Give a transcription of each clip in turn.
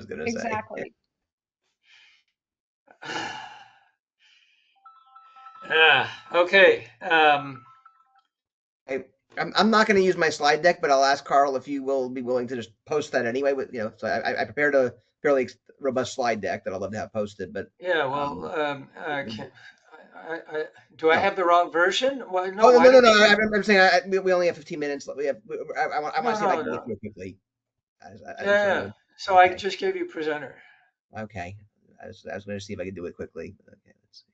going to say. Exactly. Okay. I'm not going to use my slide deck, but I'll ask Carl if you will be willing to just post that anyway. With so I prepared a fairly robust slide deck that I'd love to have posted. But Yeah. Well, do I oh, have the wrong version? Well, no. oh Why no, don't you? I'm saying we only have 15 minutes. We have. I want to No, see if I no, can get no. through it quickly. Yeah. So I Okay. just gave you presenter. Okay. I was going to see if I could do it quickly. Okay. Let's see.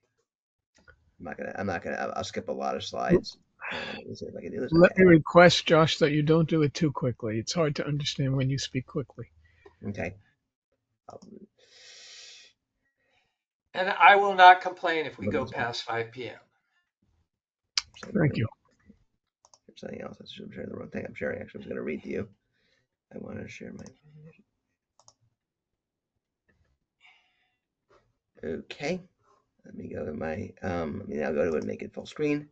I'm not gonna. I'll skip a lot of slides. Let me see if I can do this. Let Okay. me request, Josh, that you don't do it too quickly. It's hard to understand when you speak quickly. Okay. And I will not complain if we go past 5 p.m. Thank you. Something else. I'm sharing the wrong thing. I'm sharing. Actually, I was going to read to you. I want to share my. Okay. Let me go to my. Let me now go to it and make it full screen.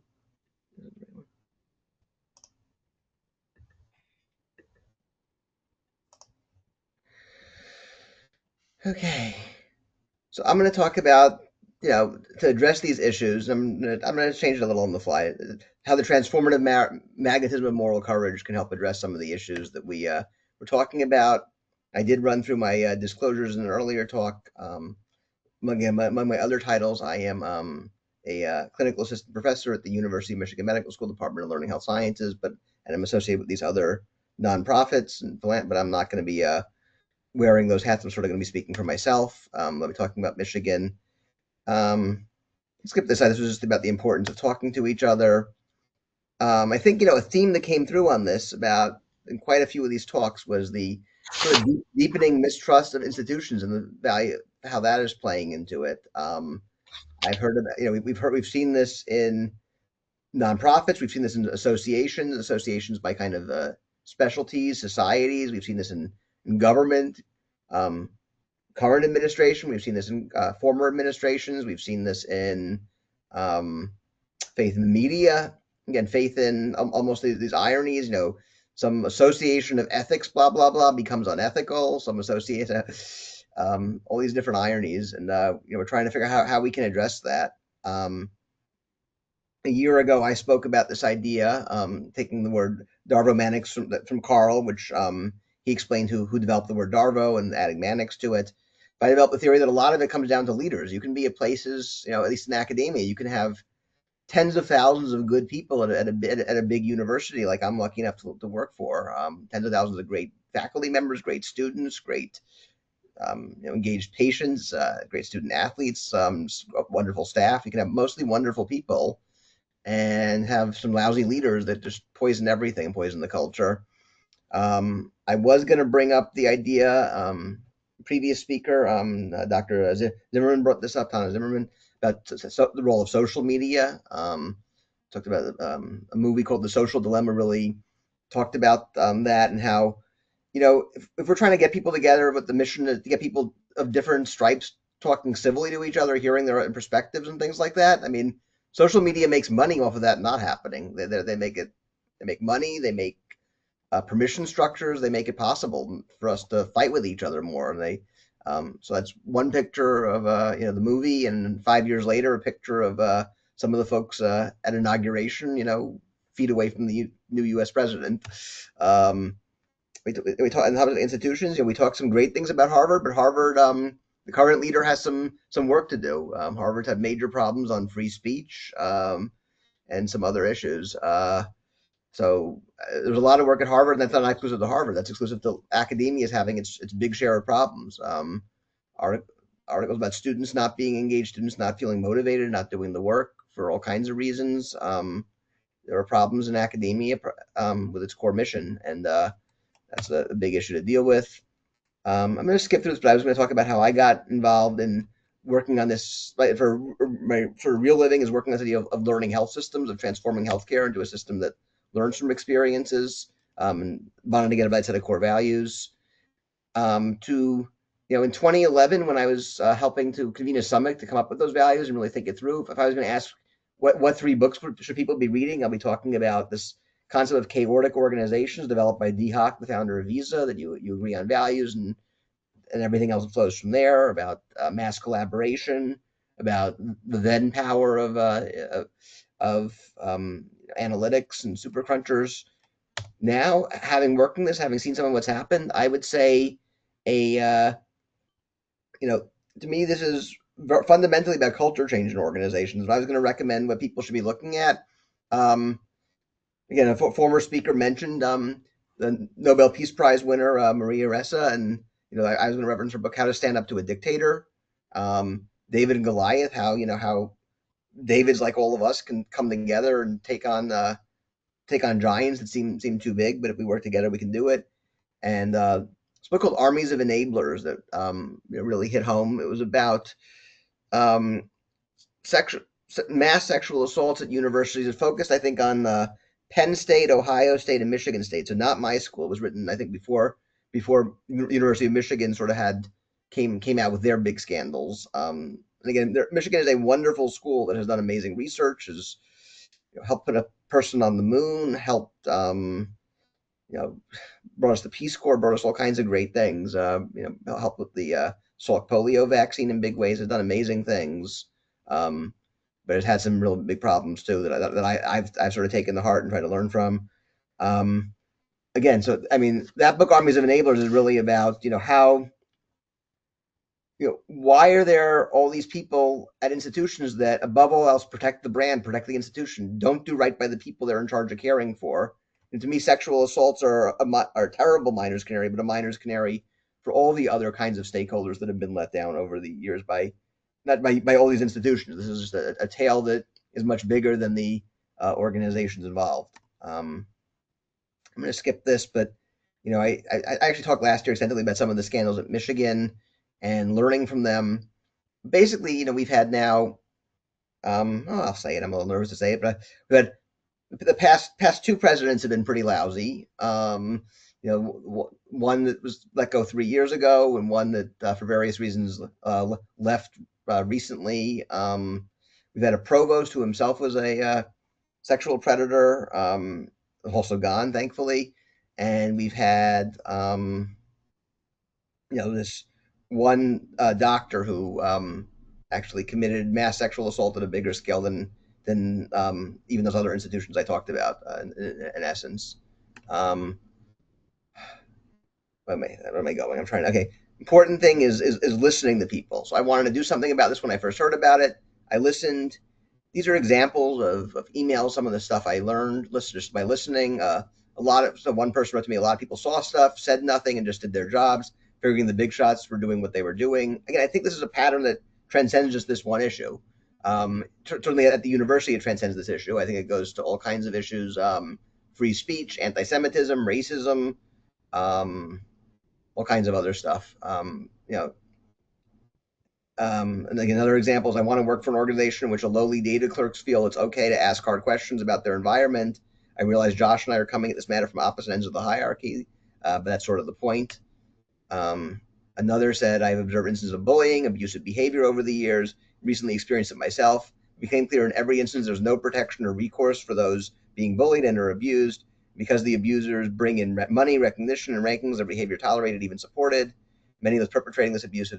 Okay. So I'm going to talk about, to address these issues. I'm going to change it a little on the fly. How the transformative magnetism of moral courage can help address some of the issues that we're talking about. I did run through my disclosures in an earlier talk. Among my other titles, I am a clinical assistant professor at the University of Michigan Medical School Department of Learning Health Sciences, and I'm associated with these other nonprofits, but I'm not going to be wearing those hats. I'm sort of going to be speaking for myself. I'll be talking about Michigan. Skip this side. This was just about the importance of talking to each other. I think a theme that came through on this about in quite a few of these talks was the sort of deepening mistrust of institutions and the value how that is playing into it. I've heard of we've seen this in nonprofits, we've seen this in associations by kind of specialties, societies. We've seen this in government, um, current administration. We've seen this in former administrations. We've seen this in um, faith in the media. Again, faith in almost these ironies. Some association of ethics, blah blah blah, becomes unethical. Some associate, all these different ironies, and we're trying to figure out how we can address that. A year ago, I spoke about this idea, taking the word Darvo-Mannix from Carl, which he explained who developed the word Darvo and adding Mannix to it. But I developed the theory that a lot of it comes down to leaders. You can be at places, at least in academia, you can have tens of thousands of good people at a big university like I'm lucky enough to work for. Tens of thousands of great faculty members, great students, great engaged patients, great student athletes, wonderful staff. You can have mostly wonderful people and have some lousy leaders that just poison everything, poison the culture. I was going to bring up the idea, previous speaker, Dr. Zimmerman brought this up, Thomas Zimmerman, about the role of social media. Talked about a movie called The Social Dilemma, really talked about that and how, if we're trying to get people together with the mission to get people of different stripes talking civilly to each other, hearing their own perspectives and things like that. I mean, social media makes money off of that not happening. They make money. They make permission structures. They make it possible for us to fight with each other more. And so that's one picture of the movie, and 5 years later, a picture of some of the folks at inauguration, feet away from the new U.S. president. We talk in the institutions. We talk some great things about Harvard, but Harvard, the current leader has some work to do. Harvard's had major problems on free speech and some other issues. So there's a lot of work at Harvard, and that's not exclusive to Harvard. That's exclusive to academia is having its big share of problems. Articles about students not being engaged, students not feeling motivated, not doing the work for all kinds of reasons. There are problems in academia with its core mission, and that's a big issue to deal with. I'm going to skip through this, but I was going to talk about how I got involved in working on this for my sort of real living is working on this idea of learning health systems, of transforming healthcare into a system that learns from experiences, and wanted to get about a set of core values. In 2011, when I was helping to convene a summit to come up with those values and really think it through, if I was going to ask what 3 books should people be reading, I'll be talking about this concept of chaotic organizations developed by Dee Hock, the founder of Visa, that you agree on values and everything else that flows from there, about mass collaboration, about the then power of analytics and super crunchers. Now, having worked in this, having seen some of what's happened, I would say a you know, to me, this is fundamentally about culture change in organizations. If I was going to recommend what people should be looking at, um, again, a former speaker mentioned the Nobel Peace Prize winner Maria Ressa, and I was going to reference her book, How to Stand Up to a Dictator. David and Goliath, how David's like all of us can come together and take on giants that seem too big, but if we work together, we can do it. And it's a book called Armies of Enablers that really hit home. It was about um, sexual mass sexual assaults at universities. It focused, I think, on Penn State, Ohio State, and Michigan State. So not my school. It was written, I think, before University of Michigan sort of came out with their big scandals. And again, Michigan is a wonderful school that has done amazing research, has helped put a person on the moon, helped you know brought us the Peace Corps, brought us all kinds of great things. Helped with the Salk polio vaccine in big ways. Has done amazing things, but it's had some real big problems too that I've sort of taken to heart and tried to learn from. Um, Again, so I mean, that book, Armies of Enablers, is really about how why are there all these people at institutions that, above all else, protect the brand, protect the institution, don't do right by the people they're in charge of caring for? And to me, sexual assaults are a terrible miner's canary, but a miner's canary for all the other kinds of stakeholders that have been let down over the years by not by all these institutions. This is just a tale that is much bigger than the organizations involved. I'm going to skip this, but I actually talked last year extensively about some of the scandals at Michigan and learning from them. Basically, we've had now, I'll say it. I'm a little nervous to say it, but we've had the past two presidents have been pretty lousy. One that was let go 3 years ago, and one that, for various reasons, left recently. We've had a provost who himself was a sexual predator, also gone, thankfully, and we've had this one doctor who actually committed mass sexual assault at a bigger scale than even those other institutions I talked about. In essence, where am I going? I'm trying. Okay, important thing is listening to people. So I wanted to do something about this when I first heard about it. I listened. These are examples of emails, some of the stuff I learned just by listening. So one person wrote to me, a lot of people saw stuff, said nothing, and just did their jobs, figuring the big shots were doing what they were doing. Again, I think this is a pattern that transcends just this one issue. Certainly at the university, it transcends this issue. I think it goes to all kinds of issues: free speech, anti-Semitism, racism, all kinds of other stuff. And like another example is, I want to work for an organization in which a lowly data clerks feel it's okay to ask hard questions about their environment. I realize Josh and I are coming at this matter from opposite ends of the hierarchy, but that's sort of the point. Um, Another said, I've observed instances of bullying, abusive behavior over the years, recently experienced it myself. It became clear in every instance there's no protection or recourse for those being bullied and or abused. Because the abusers bring in money, recognition, and rankings, their behavior tolerated, even supported. Many of those perpetrating this abuse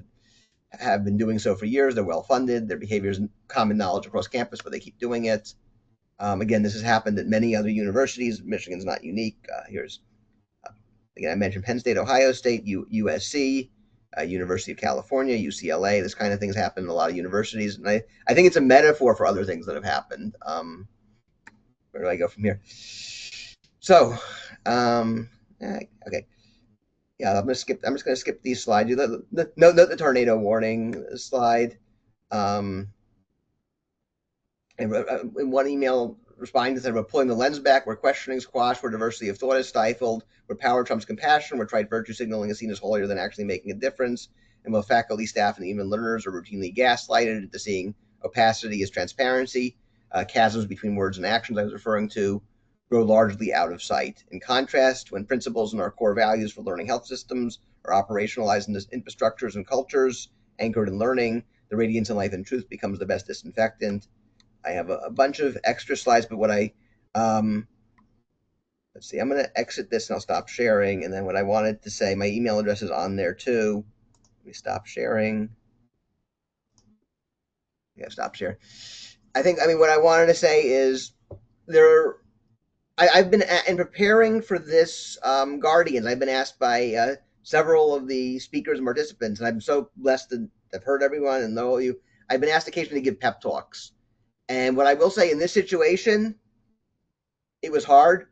have been doing so for years. They're well funded. Their behavior is common knowledge across campus, but they keep doing it. Again, this has happened at many other universities. Michigan's not unique. Here's again, I mentioned Penn State, Ohio State, USC, University of California, UCLA. This kind of things happen in a lot of universities, and I think it's a metaphor for other things that have happened. Where do I go from here? So, okay. Yeah, I'm just gonna skip these slides. Note the tornado warning slide. Um, in one email responding to said, we're pulling the lens back, we're questioning squash, where diversity of thought is stifled, where power trumps compassion, where trite virtue signaling is seen as holier than actually making a difference, and while faculty, staff, and even learners are routinely gaslighted into seeing opacity as transparency, chasms between words and actions I was referring to grow largely out of sight. In contrast, when principles and our core values for learning health systems are operationalized into infrastructures and cultures anchored in learning, the radiance in life and truth becomes the best disinfectant. I have a bunch of extra slides, but let's see, I'm going to exit this and I'll stop sharing. And then what I wanted to say, my email address is on there too. Let me stop sharing. Yeah, stop sharing. I mean, what I wanted to say is there. Have been in preparing for this Guardians. I've been asked by several of the speakers and participants, and I'm so blessed to have heard everyone and know you. I've been asked occasionally to give pep talks, and what I will say in this situation, it was hard.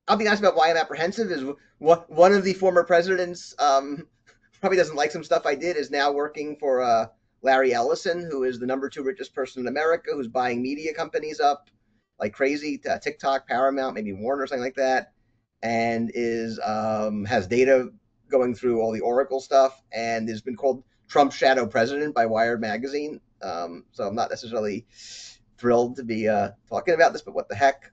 I'll be honest about why I'm apprehensive. Is one of the former presidents probably doesn't like some stuff I did. Is now working for Larry Ellison, who is the #2 richest person in America, who's buying media companies up like crazy, TikTok, Paramount, maybe Warner, or something like that, and is has data going through all the Oracle stuff, and has been called Trump's shadow president by Wired magazine. So I'm not necessarily thrilled to be talking about this, but what the heck?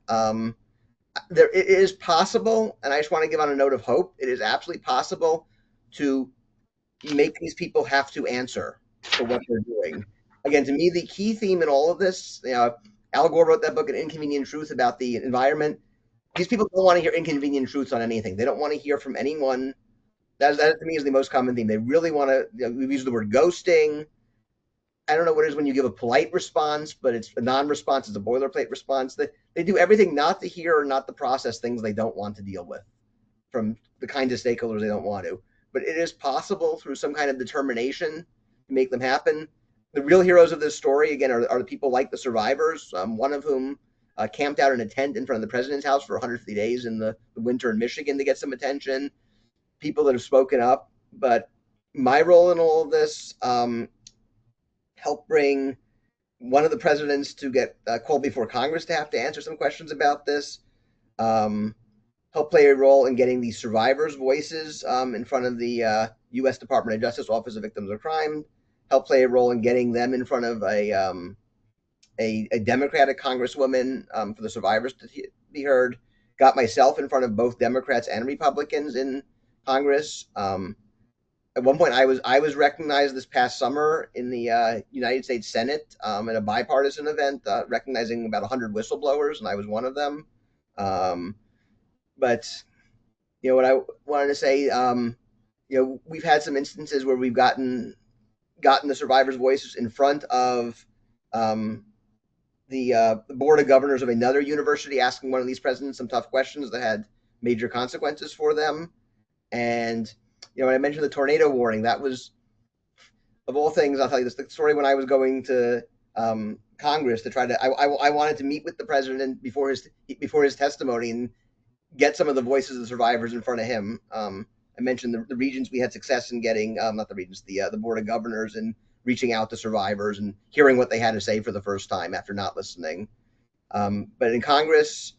There it is possible, and I just want to give on a note of hope. It is absolutely possible to make these people have to answer for what they're doing. Again, to me, the key theme in all of this, Al Gore wrote that book, An Inconvenient Truth, about the environment. These people don't want to hear inconvenient truths on anything. They don't want to hear from anyone. That to me is the most common theme. They really want to. We've used the word ghosting. I don't know what it is when you give a polite response, but it's a non-response. It's a boilerplate response. They do everything not to hear or not to process things they don't want to deal with from the kind of stakeholders they don't want to. But it is possible through some kind of determination to make them happen. The real heroes of this story, again, are the people like the survivors, one of whom camped out in a tent in front of the president's house for 150 days in the winter in Michigan to get some attention, people that have spoken up. But my role in all of this, helped bring one of the presidents to get called before Congress to have to answer some questions about this. Um, Help play a role in getting the survivors' voices in front of the U.S. Department of Justice Office of Victims of Crime. Help play a role in getting them in front of a Democratic congresswoman for the survivors to be heard. Got myself in front of both Democrats and Republicans in Congress. At one point, I was recognized this past summer in the United States Senate at a bipartisan event, recognizing about 100 whistleblowers, and I was one of them. Um, but what I wanted to say, we've had some instances where we've gotten the survivors' voices in front of the board of governors of another university, asking one of these presidents some tough questions that had major consequences for them. And when I mentioned the tornado warning, that was, of all things, I'll tell you this: the story when I was going to Congress to try to, I wanted to meet with the president before his testimony and get some of the voices of the survivors in front of him. I mentioned the regions we had success in getting, not the regions, the board of governors, and reaching out to survivors and hearing what they had to say for the first time after not listening. But in Congress,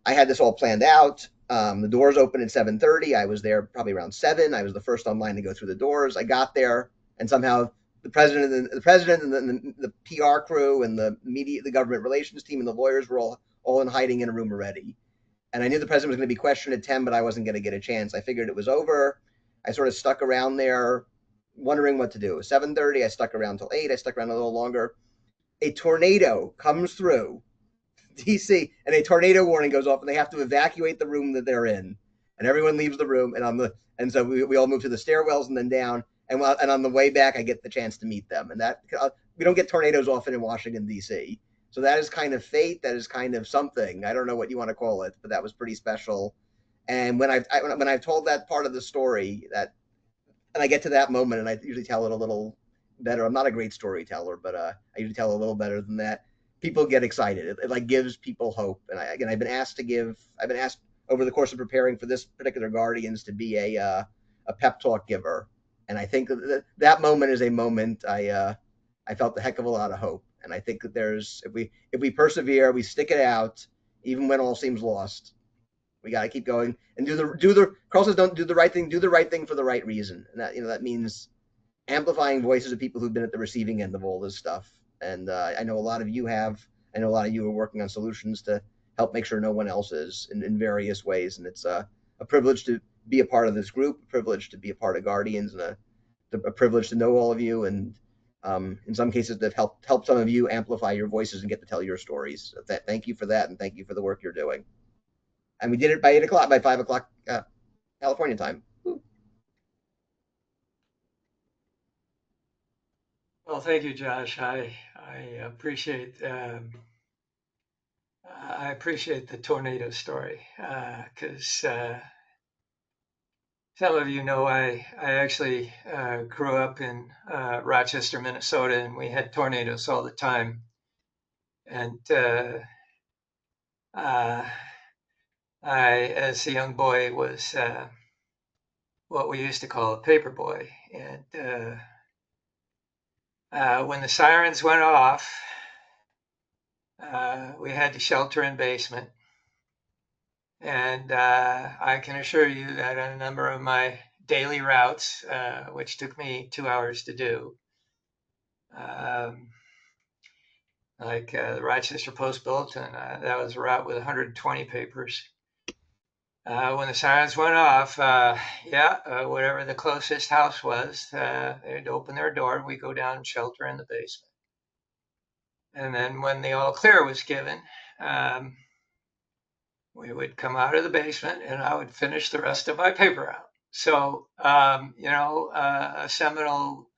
I had this all planned out. The doors opened at 7:30. I was there probably around 7. I was the first online to go through the doors. I got there, and somehow the president and the PR crew and the media, the government relations team, and the lawyers were all in hiding in a room already. And I knew the president was going to be questioned at 10, but I wasn't going to get a chance. I figured it was over. I sort of stuck around there wondering what to do. 7:30, I stuck around till 8. I stuck around a little longer. A tornado comes through DC, and a tornado warning goes off, and they have to evacuate the room that they're in. And everyone leaves the room, and so we all move to the stairwells and then down. And on the way back, I get the chance to meet them. And that we don't get tornadoes often in Washington D.C. So that is kind of fate. That is kind of something. I don't know what you want to call it, but that was pretty special. And when I've told that part of the story, and I get to that moment, and I usually tell it a little better. I'm not a great storyteller, but I usually tell it a little better than that. People get excited. It like gives people hope. And I've been asked over the course of preparing for this particular Guardians to be a pep talk giver. And I think that moment is a moment I felt a heck of a lot of hope. And I think that there's if we persevere, we stick it out, even when all seems lost. We got to keep going and do the Carl says don't do the right thing, do the right thing for the right reason. And that means amplifying voices of people who've been at the receiving end of all this stuff. And I know a lot of you have. I know a lot of you are working on solutions to help make sure no one else is in various ways. And it's a privilege to be a part of this group, a privilege to be a part of Guardians, and a privilege to know all of you. And in some cases, that helped some of you amplify your voices and get to tell your stories. So thank you for that, and thank you for the work you're doing. And we did it by 8 o'clock, by 5 o'clock California time. Well, thank you, Josh. I appreciate the tornado story because some of you know I actually grew up in Rochester, Minnesota, and we had tornadoes all the time. And uh, I, as a young boy, was what we used to call a paper boy. And when the sirens went off, we had to shelter in basement. And I can assure you that on a number of my daily routes, which took me 2 hours to do, um, like the Rochester Post Bulletin, that was a route with 120 papers. When the sirens went off, whatever the closest house was, they'd open their door and we'd go down and shelter in the basement. And then when the all clear was given, um, we would come out of the basement and I would finish the rest of my paper route. So, a seminal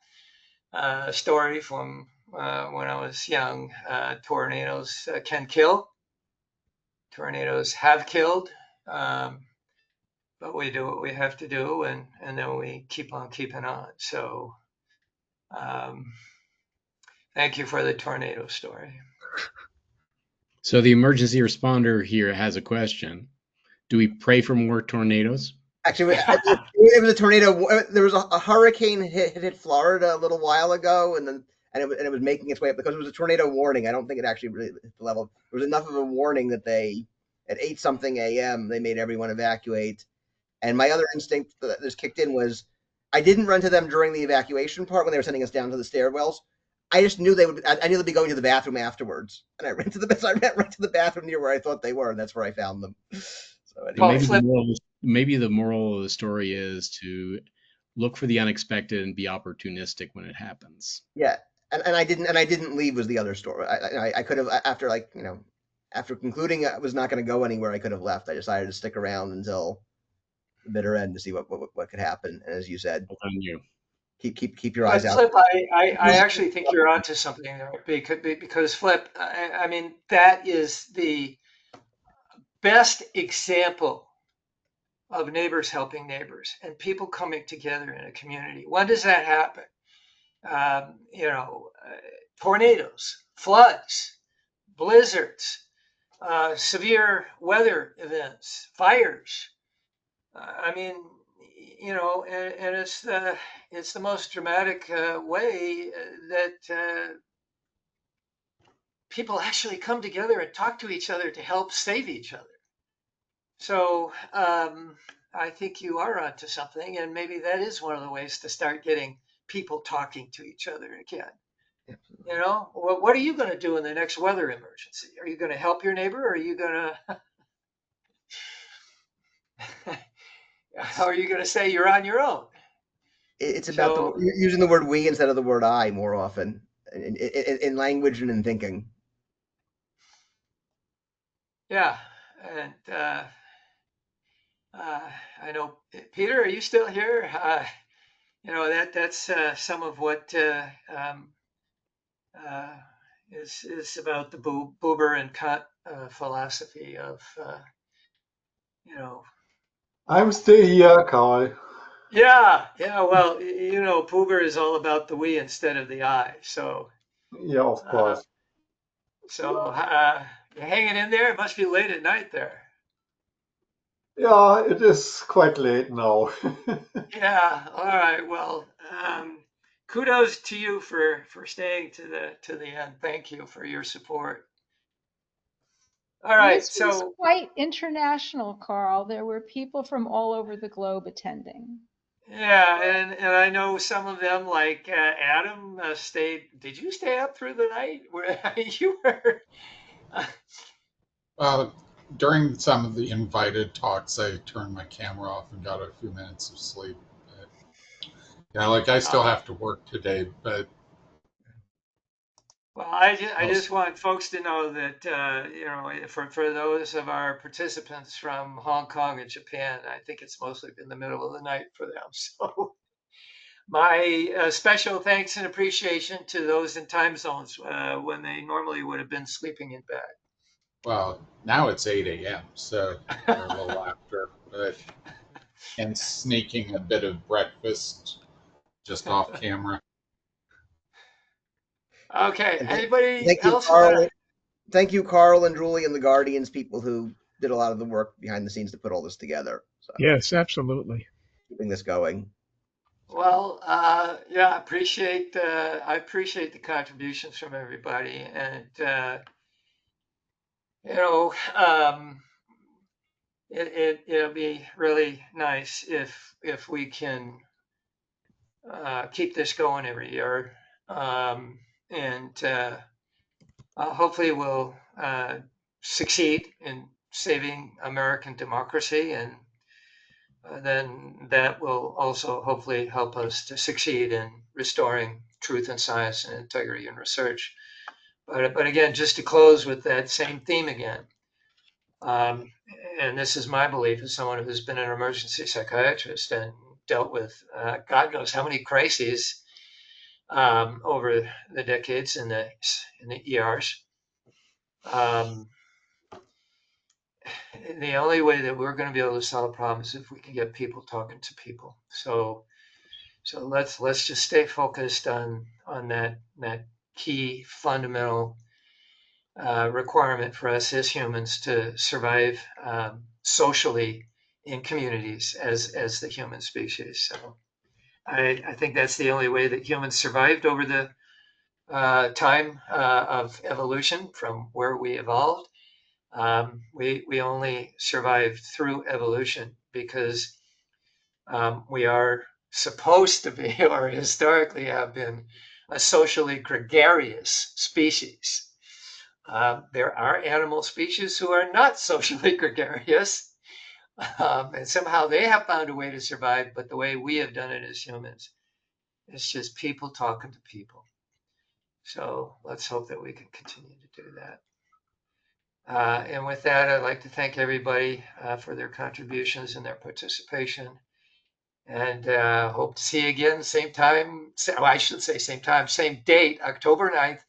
story from when I was young. Tornadoes can kill. Tornadoes have killed. But we do what we have to do, and then we keep on keeping on. So, um, thank you for the tornado story. So the emergency responder here has a question. Do we pray for more tornadoes? Actually, it was a tornado. There was a hurricane hit Florida a little while ago, and it was making its way up because it was a tornado warning. I don't think it actually really hit the level. There was enough of a warning that they, at 8 something a.m., they made everyone evacuate. And my other instinct that just kicked in was I didn't run to them during the evacuation part when they were sending us down to the stairwells. I just knew they would. I knew they'd be going to the bathroom afterwards, and I ran right to the bathroom near where I thought they were, and that's where I found them. So anyway. Maybe the moral of the story is to look for the unexpected and be opportunistic when it happens. Yeah, and I didn't leave was the other story. I could have after concluding I was not going to go anywhere. I could have left. I decided to stick around until the bitter end to see what could happen. And as you said, Well done, you. keep your eyes But out. Flip, I actually think you're onto something there because Flip, I mean, that is the best example of neighbors helping neighbors and people coming together in a community. When does that happen? Tornadoes, floods, blizzards, severe weather events, fires. I mean, and it's the most dramatic way that people actually come together and talk to each other to help save each other. So I think you are onto something, and maybe that is one of the ways to start getting people talking to each other again. What are you going to do in the next weather emergency? Are you going to help your neighbor, or are you going to? Are you going to say you're on your own? It's about So using the word we instead of the word I more often in language and in thinking. yeah, and I know Peter, are you still here? That's some of what uh, is about the Buber and Kant philosophy of you know. I'm still here, Carl. Yeah, yeah. Well, Buber is all about the we instead of the I. So, Yeah, of uh, course. you're hanging in there. It must be late at night there. Yeah, it is quite late now. Yeah. All right. Well, kudos to you for staying to the end. Thank you for your support. All And right. this was So quite international, Carl. There were people from all over the globe attending. yeah, and I know some of them, like Adam, stayed. Did you stay up through the night? Where you were? Uh, During some of the invited talks, I turned my camera off and got a few minutes of sleep. But, I still Uh, have to work today, but well, I I'll, just want folks to know that for those of our participants from Hong Kong and Japan, I think it's mostly been the middle of the night for them. So, My special thanks and appreciation to those in time zones when they normally would have been sleeping in Well, now it's 8 a.m., so they're a little after, but and sneaking a bit of breakfast just off bed. camera. Okay. And Anybody thank you, else want to? Carl. Thank you, Carl and Julie and the Guardians, people who did a lot of the work behind the scenes to put all this together. So Yes, absolutely. keeping this going. Well, yeah, I appreciate the contributions from everybody, and you know, it'll be really nice if we can keep this going every year, and hopefully we'll succeed in saving American democracy, and then that will also hopefully help us to succeed in restoring truth and science and integrity in research. But again, just to close with that same theme again, um, and this is my belief as someone who's been an emergency psychiatrist and dealt with God knows how many crises over the decades in the ERs. The only way that we're going to be able to solve problems is if we can get people talking to people. So let's just stay focused on that key fundamental requirement for us as humans to survive socially in communities as the human species. So I think that's the only way that humans survived over the time of evolution from where we evolved. We only survived through evolution because we are supposed to be, or historically have been, a socially gregarious species. There are animal species who are not socially gregarious, and somehow they have found a way to survive, but the way we have done it as humans is just people talking to people. So let's hope that we can continue to do that. And with that, I'd like to thank everybody for their contributions and their participation. And hope to see you again, same time. Well, I should say same time, same date, October 9th.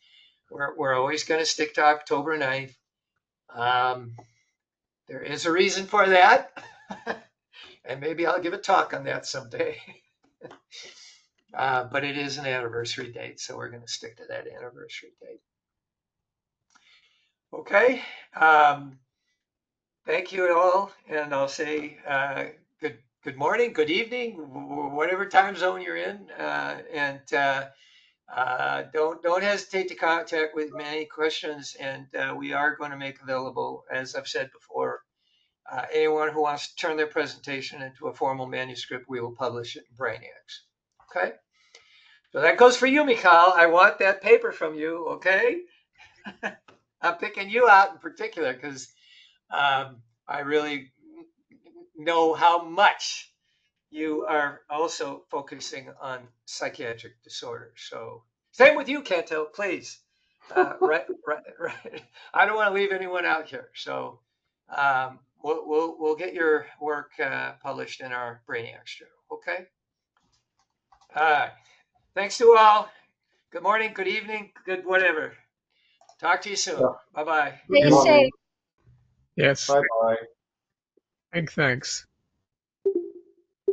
We're always going to stick to October 9th. There is a reason for that. And maybe I'll give a talk on that someday. But it is an anniversary date, so we're going to stick to that anniversary date. Okay. Thank you all, and I'll say good morning, good evening, whatever time zone you're in, and don't hesitate to contact with me any questions, and we are going to make available, as I've said before, anyone who wants to turn their presentation into a formal manuscript, we will publish it in Brainiacs. Okay, so that goes for you, Mikhail. I want that paper from you. Okay, I'm picking you out in particular because I really know how much you are also focusing on psychiatric disorders. So same with you, Kento, please. Right. I don't want to leave anyone out here. So we'll get your work published in our Brainiacs journal. Okay. All right. Thanks to all. Good morning, good evening, good whatever. Talk to you soon. Yeah. Bye bye. Good Stay Yes, morning. safe. yes. Bye bye. Thanks.